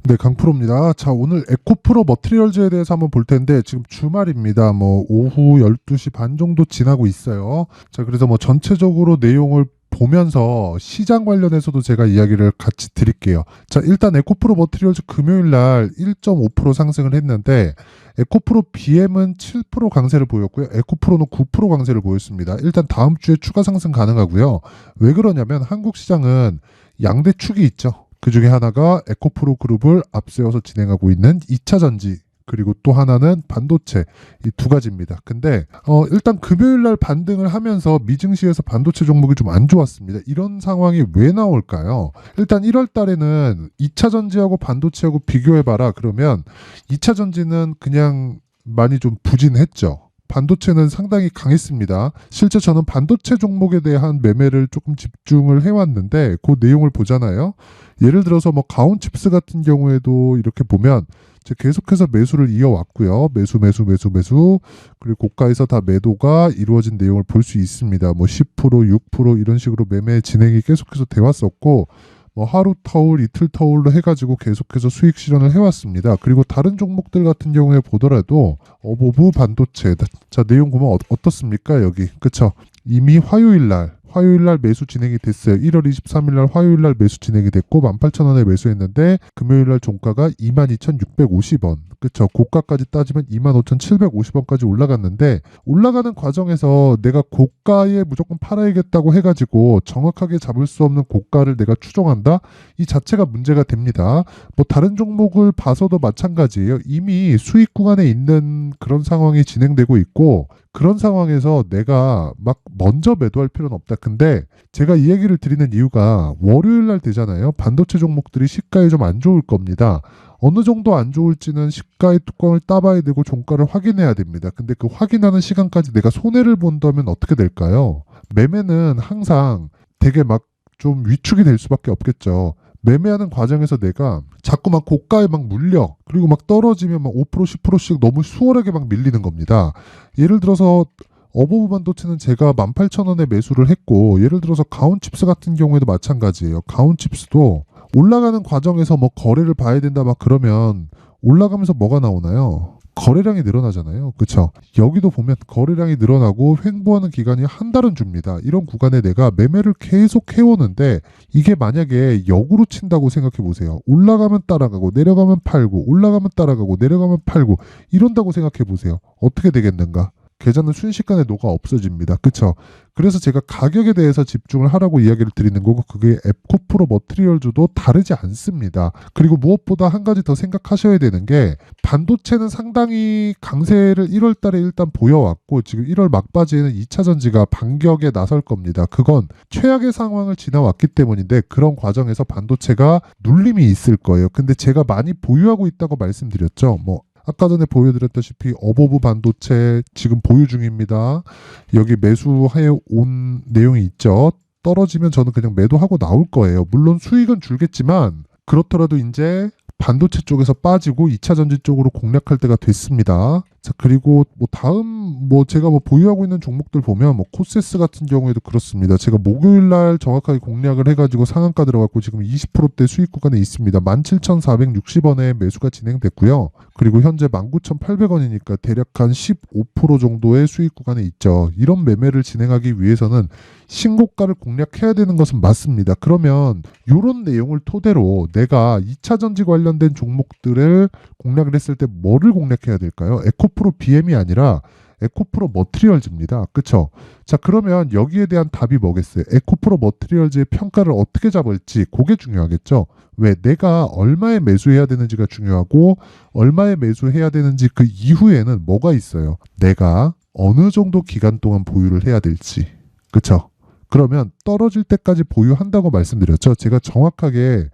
네, 강프로입니다. 자, 오늘 에코프로 머티리얼즈에 대해서 한번 볼 텐데, 지금 주말입니다. 오후 12시 반 정도 지나고 있어요. 자, 그래서 전체적으로 내용을 보면서 시장 관련해서도 제가 이야기를 같이 드릴게요. 자, 일단 에코프로 머티리얼즈 금요일 날 1.5% 상승을 했는데, 에코프로 BM은 7% 강세를 보였고요. 에코프로는 9% 강세를 보였습니다. 일단 다음 주에 추가 상승 가능하고요. 왜 그러냐면 한국 시장은 양대 축이 있죠. 그 중에 하나가 에코프로 그룹을 앞세워서 진행하고 있는 2차 전지, 그리고 또 하나는 반도체, 이 두 가지입니다. 근데 일단 금요일 날 반등을 하면서 미증시에서 반도체 종목이 좀 안 좋았습니다. 이런 상황이 왜 나올까요? 일단 1월 달에는 2차 전지하고 반도체하고 비교해봐라. 그러면 2차 전지는 그냥 많이 좀 부진했죠. 반도체는 상당히 강했습니다. 실제 저는 반도체 종목에 대한 매매를 조금 집중을 해왔는데 그 내용을 보잖아요. 예를 들어서 가온칩스 같은 경우에도 이렇게 보면 계속해서 매수를 이어왔고요. 매수. 그리고 고가에서 다 매도가 이루어진 내용을 볼 수 있습니다. 10%, 6% 이런 식으로 매매 진행이 계속해서 돼 왔었고, 하루 터울, 이틀 터울로 해가지고 계속해서 수익 실현을 해왔습니다. 그리고 다른 종목들 같은 경우에 보더라도 어보브 반도체, 자 내용 보면 어떻습니까? 여기 그쵸? 이미 화요일 날 매수 진행이 됐어요. 1월 23일 날 화요일 날 매수 진행이 됐고 18,000원에 매수했는데 금요일 날 종가가 22,650원. 그쵸? 고가까지 따지면 25,750원까지 올라갔는데, 올라가는 과정에서 내가 고가에 무조건 팔아야겠다고 해가지고 정확하게 잡을 수 없는 고가를 내가 추정한다? 이 자체가 문제가 됩니다. 다른 종목을 봐서도 마찬가지예요. 이미 수익 구간에 있는 그런 상황이 진행되고 있고, 그런 상황에서 내가 막 먼저 매도할 필요는 없다. 근데 제가 이 얘기를 드리는 이유가 월요일 날 되잖아요. 반도체 종목들이 시가에 좀 안 좋을 겁니다. 어느 정도 안 좋을지는 시가의 뚜껑을 따봐야 되고 종가를 확인해야 됩니다. 근데 그 확인하는 시간까지 내가 손해를 본다면 어떻게 될까요? 매매는 항상 되게 좀 위축이 될 수밖에 없겠죠. 매매하는 과정에서 내가 자꾸 고가에 물려. 그리고 떨어지면 5%, 10%씩 너무 수월하게 밀리는 겁니다. 예를 들어서 어버브 반도체는 제가 18,000원에 매수를 했고, 예를 들어서 가온칩스 같은 경우에도 마찬가지예요. 가온칩스도 올라가는 과정에서 거래를 봐야 된다 그러면 올라가면서 뭐가 나오나요? 거래량이 늘어나잖아요. 그쵸? 여기도 보면 거래량이 늘어나고 횡보하는 기간이 한 달은 줍니다. 이런 구간에 내가 매매를 계속 해오는데, 이게 만약에 역으로 친다고 생각해 보세요. 올라가면 따라가고 내려가면 팔고, 올라가면 따라가고 내려가면 팔고, 이런다고 생각해 보세요. 어떻게 되겠는가? 계좌는 순식간에 녹아 없어집니다. 그쵸? 그래서 제가 가격에 대해서 집중을 하라고 이야기를 드리는 거고, 그게 에코프로 머티리얼즈도 다르지 않습니다. 그리고 무엇보다 한 가지 더 생각하셔야 되는 게, 반도체는 상당히 강세를 1월 달에 일단 보여왔고, 지금 1월 막바지에는 2차 전지가 반격에 나설 겁니다. 그건 최악의 상황을 지나왔기 때문인데, 그런 과정에서 반도체가 눌림이 있을 거예요. 근데 제가 많이 보유하고 있다고 말씀드렸죠. 아까 전에 보여드렸다시피 어보브 반도체 지금 보유 중입니다. 여기 매수해 온 내용이 있죠. 떨어지면 저는 그냥 매도하고 나올 거예요. 물론 수익은 줄겠지만, 그렇더라도 이제 반도체 쪽에서 빠지고 2차 전지 쪽으로 공략할 때가 됐습니다. 자, 그리고 다음 제가 보유하고 있는 종목들 보면 코세스 같은 경우에도 그렇습니다. 제가 목요일 날 정확하게 공략을 해가지고 상한가 들어갔고 지금 20%대 수익 구간에 있습니다. 17,460원에 매수가 진행됐고요. 그리고 현재 19,800원이니까 대략 한 15% 정도의 수익 구간에 있죠. 이런 매매를 진행하기 위해서는 신고가를 공략해야 되는 것은 맞습니다. 그러면 이런 내용을 토대로 내가 2차 전지 관련된 종목들을 공략을 했을 때 뭐를 공략해야 될까요? 에코프로 BM이 아니라 에코프로 머티리얼즈입니다. 그쵸? 자, 그러면 여기에 대한 답이 뭐겠어요? 에코프로 머티리얼즈의 평가를 어떻게 잡을지, 그게 중요하겠죠? 왜? 내가 얼마에 매수해야 되는지가 중요하고, 얼마에 매수해야 되는지 그 이후에는 뭐가 있어요? 내가 어느 정도 기간 동안 보유를 해야 될지. 그쵸? 그러면 떨어질 때까지 보유한다고 말씀드렸죠. 제가 정확하게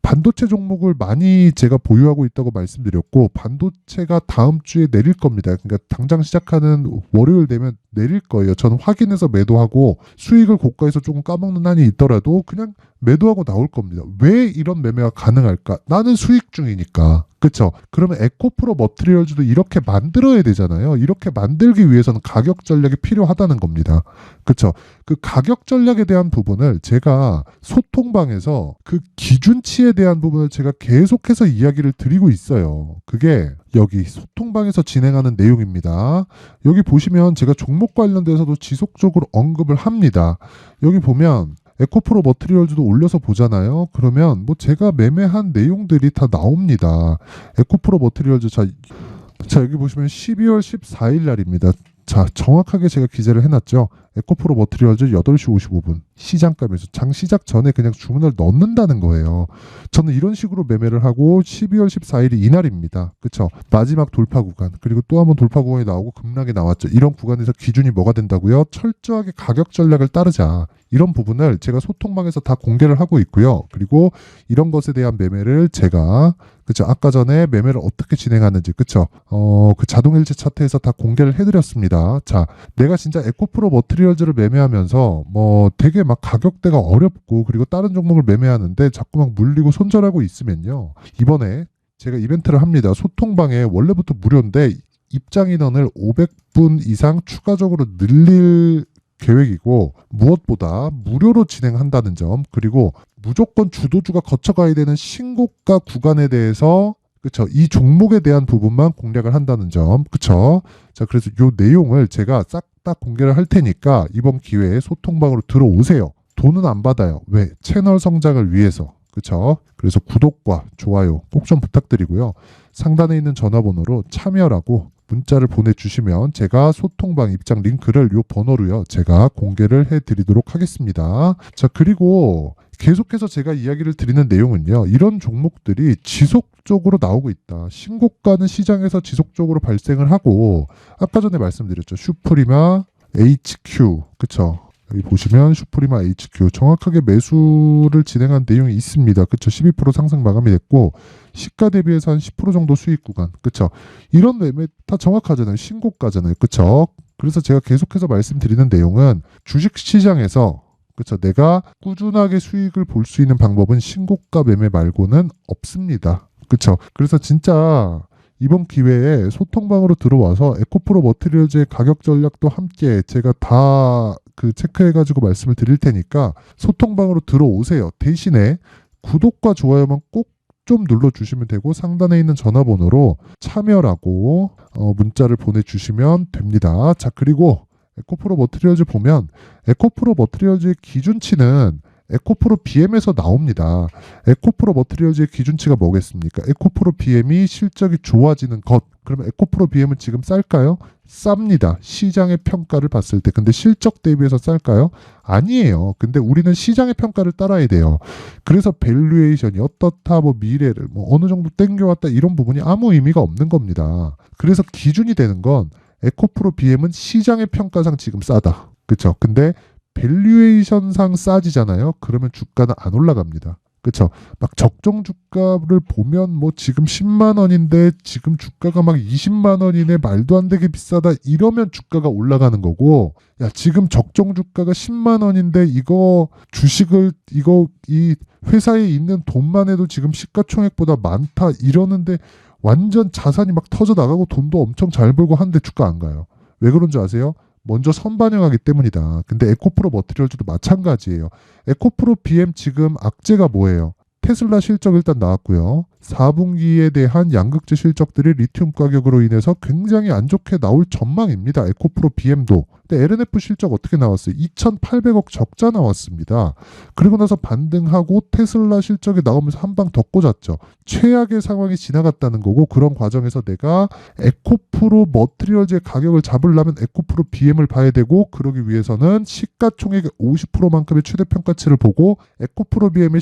반도체 종목을 많이 제가 보유하고 있다고 말씀드렸고, 반도체가 다음 주에 내릴 겁니다. 그러니까 당장 시작하는 월요일 되면 내릴 거예요. 저는 확인해서 매도하고 수익을 고가에서 조금 까먹는 한이 있더라도 그냥 매도하고 나올 겁니다. 왜 이런 매매가 가능할까? 나는 수익 중이니까. 그쵸? 그러면 에코프로 머티리얼즈도 이렇게 만들어야 되잖아요. 이렇게 만들기 위해서는 가격 전략이 필요하다는 겁니다. 그쵸? 그 가격 전략에 대한 부분을 제가 소통방에서 그 기준치에 대한 부분을 제가 계속해서 이야기를 드리고 있어요. 그게 여기 소통방에서 진행하는 내용입니다. 여기 보시면 제가 종목 관련돼서도 지속적으로 언급을 합니다. 여기 보면 에코프로 머티리얼즈도 올려서 보잖아요. 그러면 뭐 제가 매매한 내용들이 다 나옵니다. 에코프로 머티리얼즈 자 여기 보시면 12월 14일 날입니다. 자 정확하게 제가 기재를 해놨죠. 에코프로 머티리얼즈 8시 55분 시장가면서 장 시작 전에 그냥 주문을 넣는다는 거예요. 저는 이런 식으로 매매를 하고 12월 14일이 이날입니다. 그쵸? 마지막 돌파 구간 그리고 또 한 번 돌파 구간이 나오고 급락이 나왔죠. 이런 구간에서 기준이 뭐가 된다고요? 철저하게 가격 전략을 따르자. 이런 부분을 제가 소통방에서 다 공개를 하고 있고요. 그리고 이런 것에 대한 매매를 제가 그쵸? 아까 전에 매매를 어떻게 진행하는지 그쵸? 그 자동일지 차트에서 다 공개를 해드렸습니다. 자, 내가 진짜 에코프로 머티리얼즈를 매매하면서 뭐 되게 막 가격대가 어렵고 그리고 다른 종목을 매매하는데 자꾸 막 물리고 손절하고 있으면요. 이번에 제가 이벤트를 합니다. 소통방에 원래부터 무료인데 입장 인원을 500분 이상 추가적으로 늘릴 계획이고 무엇보다 무료로 진행한다는 점 그리고 무조건 주도주가 거쳐가야 되는 신고가 구간에 대해서 그쵸 이 종목에 대한 부분만 공략을 한다는 점 그쵸 자 그래서 요 내용을 제가 싹 다 공개를 할 테니까 이번 기회에 소통방으로 들어오세요. 돈은 안 받아요. 왜? 채널 성장을 위해서 그쵸 그래서 구독과 좋아요 꼭 좀 부탁드리고요. 상단에 있는 전화번호로 참여라고 문자를 보내주시면 제가 소통방 입장 링크를 요 번호로요 제가 공개를 해드리도록 하겠습니다. 자 그리고 계속해서 제가 이야기를 드리는 내용은요 이런 종목들이 지속적으로 나오고 있다. 신고가는 시장에서 지속적으로 발생을 하고 아까 전에 말씀드렸죠. 슈프리마 HQ 그쵸 여기 보시면 슈프리마 HQ 정확하게 매수를 진행한 내용이 있습니다. 그쵸 12% 상승 마감이 됐고 시가 대비해서 한 10% 정도 수익 구간 그쵸 이런 매매 다 정확하잖아요. 신고가잖아요. 그쵸 그래서 제가 계속해서 말씀드리는 내용은 주식시장에서 그쵸 내가 꾸준하게 수익을 볼 수 있는 방법은 신고가 매매 말고는 없습니다. 그쵸 그래서 진짜 이번 기회에 소통방으로 들어와서 에코프로 머티리얼즈의 가격 전략도 함께 제가 다 그 체크해가지고 말씀을 드릴 테니까 소통방으로 들어오세요. 대신에 구독과 좋아요만 꼭 좀 눌러주시면 되고 상단에 있는 전화번호로 참여라고 문자를 보내주시면 됩니다. 자 그리고 에코프로 머티리얼즈 보면 에코프로 머티리얼즈의 기준치는 에코프로 BM에서 나옵니다. 에코프로 머티리얼즈의 기준치가 뭐겠습니까? 에코프로 BM이 실적이 좋아지는 것. 그러면 에코프로 BM은 지금 쌀까요? 쌉니다. 시장의 평가를 봤을 때. 근데 실적 대비해서 쌀까요? 아니에요. 근데 우리는 시장의 평가를 따라야 돼요. 그래서 밸류에이션이 어떻다, 뭐 미래를 뭐 어느 정도 땡겨왔다 이런 부분이 아무 의미가 없는 겁니다. 그래서 기준이 되는 건 에코프로 BM은 시장의 평가상 지금 싸다. 그쵸? 근데 밸류에이션상 싸지잖아요. 그러면 주가는 안 올라갑니다. 그쵸? 막 적정 주가를 보면 뭐 지금 10만 원인데 지금 주가가 막 20만 원이네 말도 안 되게 비싸다 이러면 주가가 올라가는 거고 야 지금 적정 주가가 10만 원인데 이거 주식을 이거 이 회사에 있는 돈만 해도 지금 시가총액보다 많다 이러는데 완전 자산이 막 터져 나가고 돈도 엄청 잘 벌고 하는데 주가 안 가요. 왜 그런 줄 아세요? 먼저 선반영하기 때문이다. 근데 에코프로 머티리얼즈도 마찬가지예요. 에코프로 BM 지금 악재가 뭐예요? 테슬라 실적 일단 나왔고요. 4분기에 대한 양극재 실적들이 리튬 가격으로 인해서 굉장히 안 좋게 나올 전망입니다. 에코프로 BM도. 근데 LNF 실적 어떻게 나왔어요? 2,800억 적자 나왔습니다. 그리고 나서 반등하고 테슬라 실적이 나오면서 한 방 더 꽂았죠. 최악의 상황이 지나갔다는 거고 그런 과정에서 내가 에코프로 머티리얼즈의 가격을 잡으려면 에코프로 BM을 봐야 되고 그러기 위해서는 시가총액의 50%만큼의 최대평가치를 보고 에코프로 BM의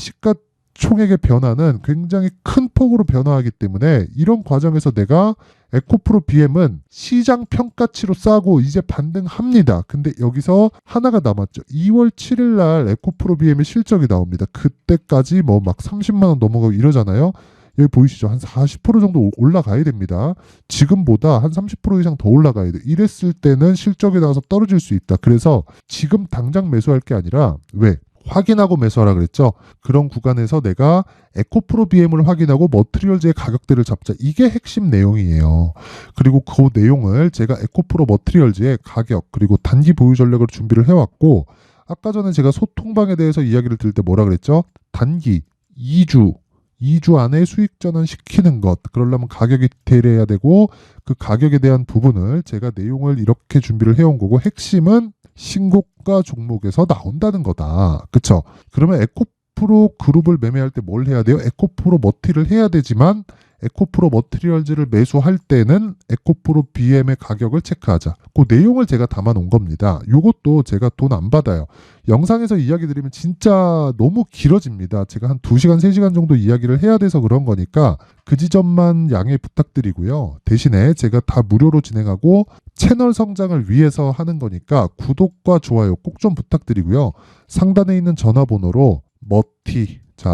총액의 변화는 굉장히 큰 폭으로 변화하기 때문에 이런 과정에서 내가 에코프로 BM은 시장 평가치로 싸고 이제 반등합니다. 근데 여기서 하나가 남았죠. 2월 7일 날 에코프로 BM의 실적이 나옵니다. 그때까지 뭐 막 30만 원 넘어가고 이러잖아요. 여기 보이시죠? 한 40% 정도 올라가야 됩니다. 지금보다 한 30% 이상 더 올라가야 돼. 이랬을 때는 실적이 나와서 떨어질 수 있다. 그래서 지금 당장 매수할 게 아니라 왜? 확인하고 매수하라 그랬죠. 그런 구간에서 내가 에코프로 BM을 확인하고 머트리얼즈의 가격대를 잡자. 이게 핵심 내용이에요. 그리고 그 내용을 제가 에코프로 머트리얼즈의 가격 그리고 단기 보유 전략을 준비를 해왔고, 아까 전에 제가 소통방에 대해서 이야기를 드릴 때 뭐라 그랬죠? 단기 2주 안에 수익 전환시키는 것. 그러려면 가격이 디테일해야 되고, 그 가격에 대한 부분을 제가 내용을 이렇게 준비를 해온 거고, 핵심은 신고가 종목에서 나온다는 거다. 그쵸? 그러면 에코프로 그룹을 매매할 때 뭘 해야 돼요? 에코프로 머티를 해야 되지만, 에코프로 머티리얼즈를 매수할 때는 에코프로 BM의 가격을 체크하자. 그 내용을 제가 담아 놓은 겁니다. 요것도 제가 돈 안 받아요. 영상에서 이야기 드리면 진짜 너무 길어집니다. 제가 한 2시간, 3시간 정도 이야기를 해야 돼서 그런 거니까 그 지점만 양해 부탁드리고요. 대신에 제가 다 무료로 진행하고 채널 성장을 위해서 하는 거니까 구독과 좋아요 꼭 좀 부탁드리고요. 상단에 있는 전화번호로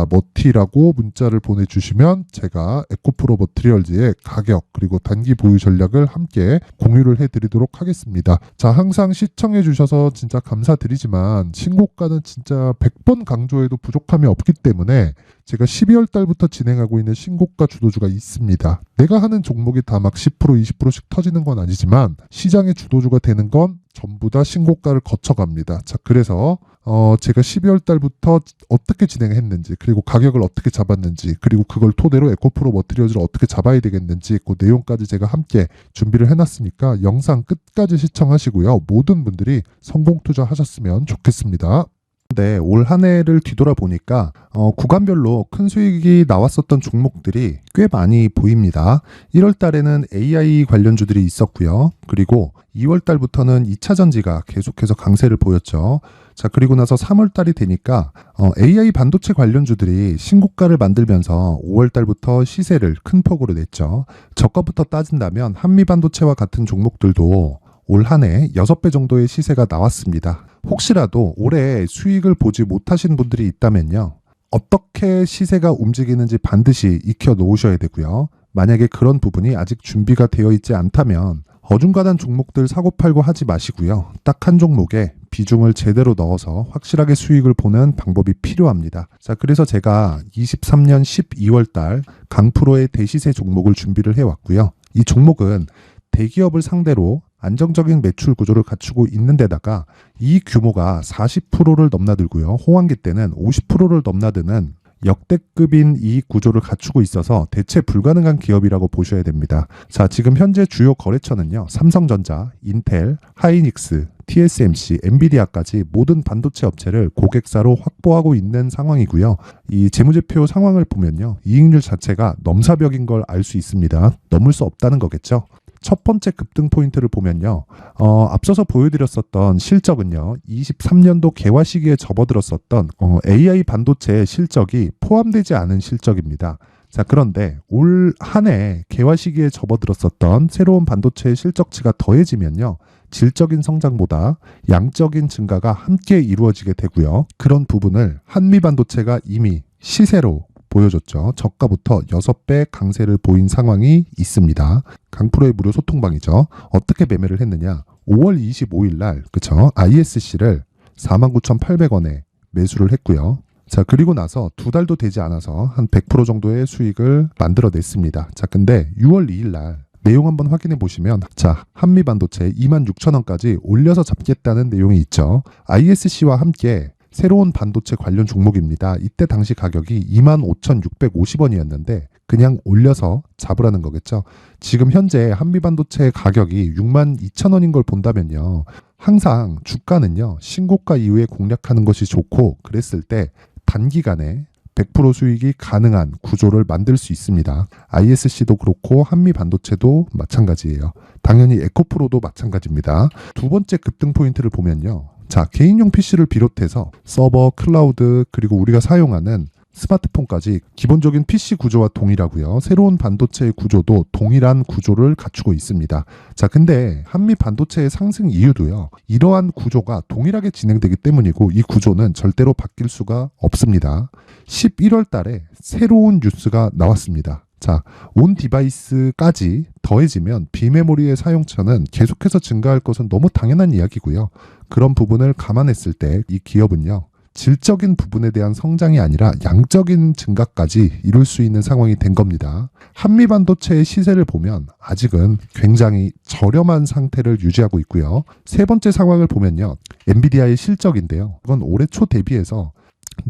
머티라고 문자를 보내주시면 제가 에코프로 머트리얼즈의 가격 그리고 단기 보유 전략을 함께 공유를 해드리도록 하겠습니다. 자, 항상 시청해주셔서 진짜 감사드리지만 신고가는 진짜 100번 강조해도 부족함이 없기 때문에 제가 12월 달부터 진행하고 있는 신고가 주도주가 있습니다. 내가 하는 종목이 다 막 10% 20%씩 터지는 건 아니지만 시장의 주도주가 되는 건 전부 다 신고가를 거쳐갑니다. 자, 그래서 제가 12월 달부터 어떻게 진행했는지, 그리고 가격을 어떻게 잡았는지, 그리고 그걸 토대로 에코프로 머티리얼즈를 어떻게 잡아야 되겠는지 그 내용까지 제가 함께 준비를 해놨으니까 영상 끝까지 시청하시고요. 모든 분들이 성공 투자하셨으면 좋겠습니다. 네, 올 한 해를 뒤돌아보니까 구간별로 큰 수익이 나왔었던 종목들이 꽤 많이 보입니다. 1월 달에는 AI 관련주들이 있었고요. 그리고 2월 달부터는 2차 전지가 계속해서 강세를 보였죠. 자, 그리고 나서 3월 달이 되니까 AI 반도체 관련주들이 신고가를 만들면서 5월 달부터 시세를 큰 폭으로 냈죠. 저가부터 따진다면 한미반도체와 같은 종목들도 올 한 해 6배 정도의 시세가 나왔습니다. 혹시라도 올해 수익을 보지 못하신 분들이 있다면요, 어떻게 시세가 움직이는지 반드시 익혀 놓으셔야 되고요. 만약에 그런 부분이 아직 준비가 되어 있지 않다면 어중간한 종목들 사고팔고 하지 마시고요. 딱 한 종목에 비중을 제대로 넣어서 확실하게 수익을 보는 방법이 필요합니다. 자, 그래서 제가 23년 12월 달 강프로의 대시세 종목을 준비를 해왔고요. 이 종목은 대기업을 상대로 안정적인 매출 구조를 갖추고 있는 데다가 이 규모가 40%를 넘나들고요. 호황기 때는 50%를 넘나드는 역대급인 이 구조를 갖추고 있어서 대체 불가능한 기업이라고 보셔야 됩니다. 자, 지금 현재 주요 거래처는요, 삼성전자, 인텔, 하이닉스, TSMC, 엔비디아까지 모든 반도체 업체를 고객사로 확보하고 있는 상황이고요. 이 재무제표 상황을 보면요, 이익률 자체가 넘사벽인 걸 알 수 있습니다. 넘을 수 없다는 거겠죠. 첫 번째 급등 포인트를 보면요, 앞서서 보여드렸었던 실적은요, 23년도 개화 시기에 접어들었었던 AI 반도체의 실적이 포함되지 않은 실적입니다. 자, 그런데 올 한 해 개화 시기에 접어들었었던 새로운 반도체의 실적치가 더해지면요, 질적인 성장보다 양적인 증가가 함께 이루어지게 되고요. 그런 부분을 한미반도체가 이미 시세로 보여줬죠. 저가부터 6배 강세를 보인 상황이 있습니다. 강프로의 무료 소통방이죠. 어떻게 매매를 했느냐? 5월 25일 날, 그쵸? ISC를 49,800원에 매수를 했고요. 자, 그리고 나서 2달도 되지 않아서 한 100% 정도의 수익을 만들어냈습니다. 자, 근데 6월 2일 날 내용 한번 확인해 보시면, 자, 한미반도체 26,000원까지 올려서 잡겠다는 내용이 있죠. ISC와 함께 새로운 반도체 관련 종목입니다. 이때 당시 가격이 25,650원이었는데 그냥 올려서 잡으라는 거겠죠. 지금 현재 한미반도체 가격이 62,000원인 걸 본다면요, 항상 주가는요, 신고가 이후에 공략하는 것이 좋고, 그랬을 때 단기간에 100% 수익이 가능한 구조를 만들 수 있습니다. ISC도 그렇고 한미반도체도 마찬가지예요. 당연히 에코프로도 마찬가지입니다. 두 번째 급등 포인트를 보면요, 자, 개인용 PC를 비롯해서 서버, 클라우드, 그리고 우리가 사용하는 스마트폰까지 기본적인 PC 구조와 동일하고요. 새로운 반도체의 구조도 동일한 구조를 갖추고 있습니다. 자, 근데 한미 반도체의 상승 이유도요, 이러한 구조가 동일하게 진행되기 때문이고, 이 구조는 절대로 바뀔 수가 없습니다. 11월 달에 새로운 뉴스가 나왔습니다. 자, 온 디바이스까지 더해지면 비메모리의 사용처는 계속해서 증가할 것은 너무 당연한 이야기고요. 그런 부분을 감안했을 때 이 기업은요, 질적인 부분에 대한 성장이 아니라 양적인 증가까지 이룰 수 있는 상황이 된 겁니다. 한미 반도체의 시세를 보면 아직은 굉장히 저렴한 상태를 유지하고 있고요. 세 번째 상황을 보면요. 엔비디아의 실적인데요. 이건 올해 초 대비해서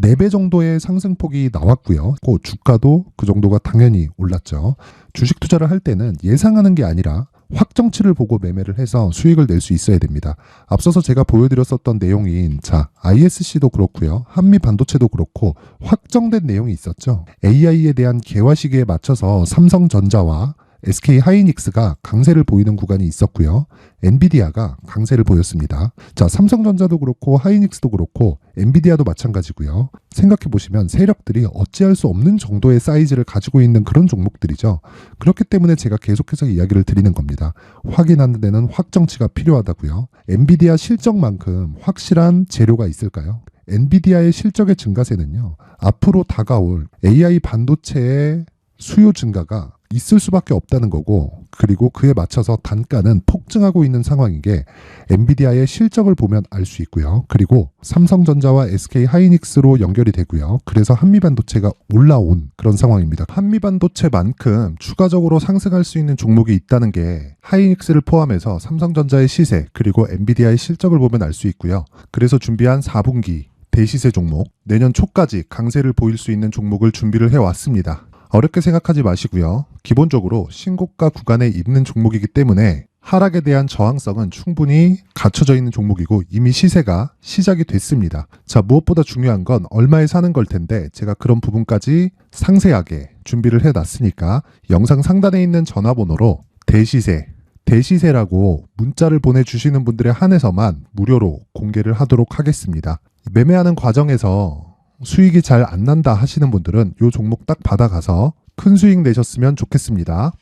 4배 정도의 상승폭이 나왔고요. 그 주가도 그 정도가 당연히 올랐죠. 주식 투자를 할 때는 예상하는 게 아니라 확정치를 보고 매매를 해서 수익을 낼 수 있어야 됩니다. 앞서서 제가 보여드렸었던 내용인 ISC도 그렇고요. 한미 반도체도 그렇고 확정된 내용이 있었죠. AI에 대한 개화 시기에 맞춰서 삼성전자와 SK 하이닉스가 강세를 보이는 구간이 있었고요. 엔비디아가 강세를 보였습니다. 삼성전자도 그렇고 하이닉스도 그렇고 엔비디아도 마찬가지고요. 생각해 보시면 세력들이 어찌할 수 없는 정도의 사이즈를 가지고 있는 그런 종목들이죠. 그렇기 때문에 제가 계속해서 이야기를 드리는 겁니다. 확인하는 데는 확정치가 필요하다고요. 엔비디아 실적만큼 확실한 재료가 있을까요? 엔비디아의 실적의 증가세는요. 앞으로 다가올 AI 반도체의 수요 증가가 있을 수밖에 없다는 거고, 그리고 그에 맞춰서 단가는 폭증하고 있는 상황인 게 엔비디아의 실적을 보면 알 수 있고요. 그리고 삼성전자와 SK 하이닉스로 연결이 되고요. 그래서 한미반도체가 올라온 그런 상황입니다. 한미반도체만큼 추가적으로 상승할 수 있는 종목이 있다는 게 하이닉스를 포함해서 삼성전자의 시세 그리고 엔비디아의 실적을 보면 알 수 있고요. 그래서 준비한 4분기 대시세 종목, 내년 초까지 강세를 보일 수 있는 종목을 준비를 해왔습니다. 어렵게 생각하지 마시고요. 기본적으로 신고가 구간에 있는 종목이기 때문에 하락에 대한 저항성은 충분히 갖춰져 있는 종목이고 이미 시세가 시작이 됐습니다. 무엇보다 중요한 건 얼마에 사는 걸 텐데 제가 그런 부분까지 상세하게 준비를 해놨으니까 영상 상단에 있는 전화번호로 대시세라고 문자를 보내주시는 분들에 한해서만 무료로 공개를 하도록 하겠습니다. 매매하는 과정에서 수익이 잘 안 난다 하시는 분들은 이 종목 딱 받아가서 큰 수익 내셨으면 좋겠습니다.